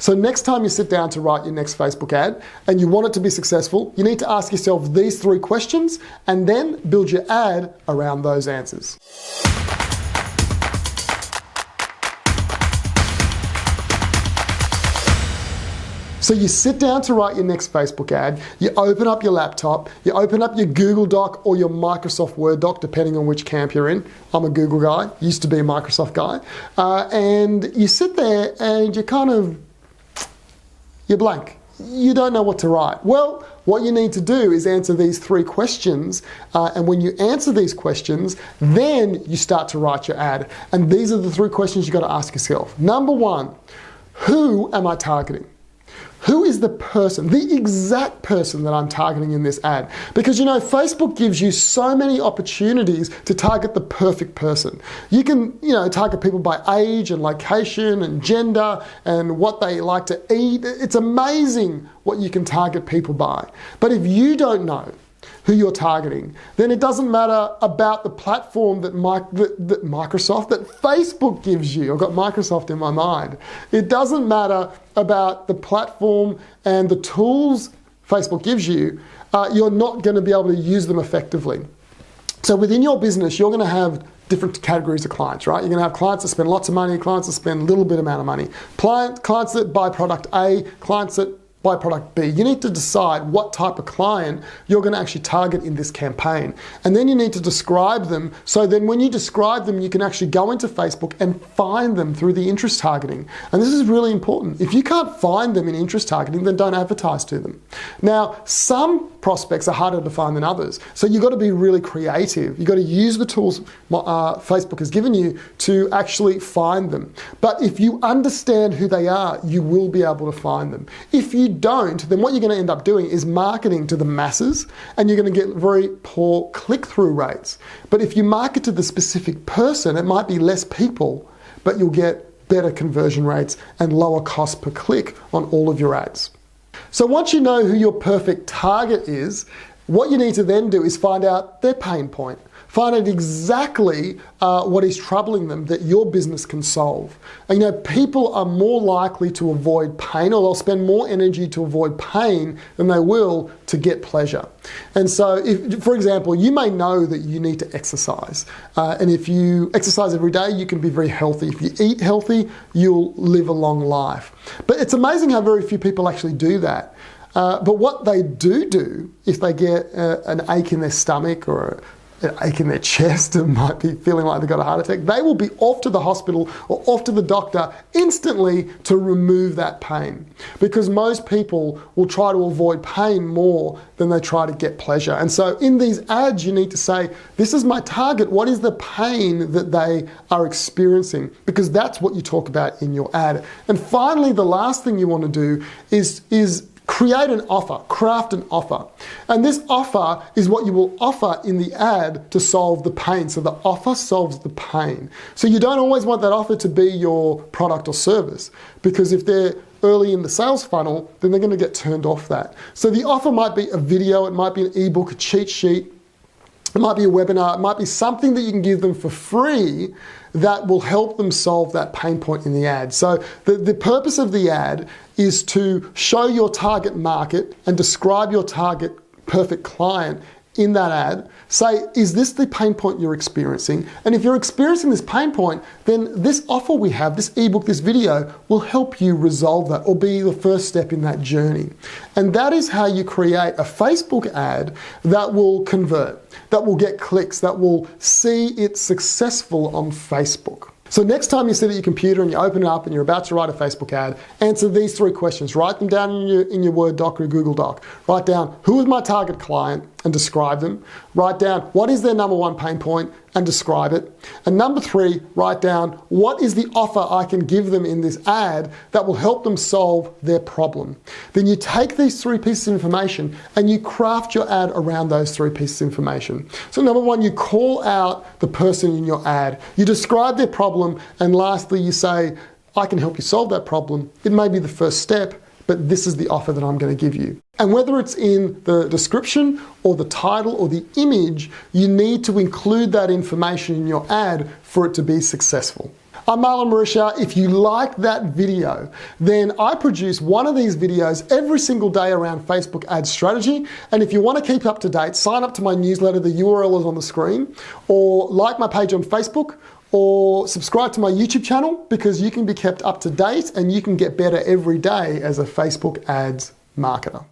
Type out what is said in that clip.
So next time you sit down to write your next Facebook ad and you want it to be successful, you need to ask yourself these 3 questions and then build your ad around those answers. So you sit down to write your next Facebook ad, you open up your laptop, you open up your Google Doc or your Microsoft Word doc, depending on which camp you're in. I'm a Google guy, used to be a Microsoft guy. And you sit there and you're blank. You don't know what to write. Well, what you need to do is answer these 3 questions. And when you answer these questions, then you start to write your ad. And these are the 3 questions you've got to ask yourself. Number 1, who am I targeting? Who is the person, the exact person that I'm targeting in this ad? Because Facebook gives you so many opportunities to target the perfect person. You can, target people by age and location and gender and what they like to eat. It's amazing what you can target people by. But if you don't know who you're targeting, then it doesn't matter about the platform that Facebook gives you. I've got Microsoft in my mind. It doesn't matter about the platform and the tools Facebook gives you. You're not going to be able to use them effectively. So within your business, you're going to have different categories of clients, right? You're going to have clients that spend lots of money, clients that spend a little bit amount of money, clients that buy product A, clients that by product B. You need to decide what type of client you're going to actually target in this campaign. And then you need to describe them, so then when you describe them, you can actually go into Facebook and find them through the interest targeting. And this is really important. If you can't find them in interest targeting, then don't advertise to them. Now, some prospects are harder to find than others. So you've got to be really creative. You've got to use the tools Facebook has given you to actually find them. But if you understand who they are, you will be able to find them. If you don't, then what you're going to end up doing is marketing to the masses, and you're going to get very poor click-through rates. But if you market to the specific person, it might be less people, but you'll get better conversion rates and lower cost per click on all of your ads. So once you know who your perfect target is, what you need to then do is find out their pain point. Find out exactly what is troubling them that your business can solve. And people are more likely to avoid pain, or they'll spend more energy to avoid pain than they will to get pleasure. And so, if, for example, you may know that you need to exercise. And if you exercise every day, you can be very healthy. If you eat healthy, you'll live a long life. But it's amazing how very few people actually do that. But what they do, if they get an ache in their stomach or an ache in their chest and might be feeling like they've got a heart attack, they will be off to the hospital or off to the doctor instantly to remove that pain. Because most people will try to avoid pain more than they try to get pleasure. And so in these ads, you need to say, this is my target. What is the pain that they are experiencing? Because that's what you talk about in your ad. And finally, the last thing you want to do is create an offer, craft an offer. And this offer is what you will offer in the ad to solve the pain. So the offer solves the pain. So you don't always want that offer to be your product or service, because if they're early in the sales funnel, then they're going to get turned off that. So the offer might be a video, it might be an ebook, a cheat sheet, it might be a webinar, it might be something that you can give them for free that will help them solve that pain point in the ad. So the purpose of the ad is to show your target market and describe your target perfect client in that ad. Say, is this the pain point you're experiencing? And if you're experiencing this pain point, then this offer we have, this ebook, this video, will help you resolve that or be the first step in that journey. And that is how you create a Facebook ad that will convert, that will get clicks, that will see it successful on Facebook. So next time you sit at your computer and you open it up and you're about to write a Facebook ad, answer these 3 questions. Write them down in your Word doc or Google Doc. Write down, who is my target client, and describe them. Write down, what is their number 1 pain point, and describe it. And number 3, write down, what is the offer I can give them in this ad that will help them solve their problem. Then you take these 3 pieces of information and you craft your ad around those 3 pieces of information. So number 1, you call out the person in your ad. You describe their problem, and lastly, you say, I can help you solve that problem. It may be the first step, but this is the offer that I'm going to give you. And whether it's in the description or the title or the image, you need to include that information in your ad for it to be successful. I'm Marlon Marisha. If you like that video, then I produce one of these videos every single day around Facebook ad strategy. And if you want to keep up to date, sign up to my newsletter. The URL is on the screen, or like my page on Facebook, or subscribe to my YouTube channel, because you can be kept up to date and you can get better every day as a Facebook ads marketer.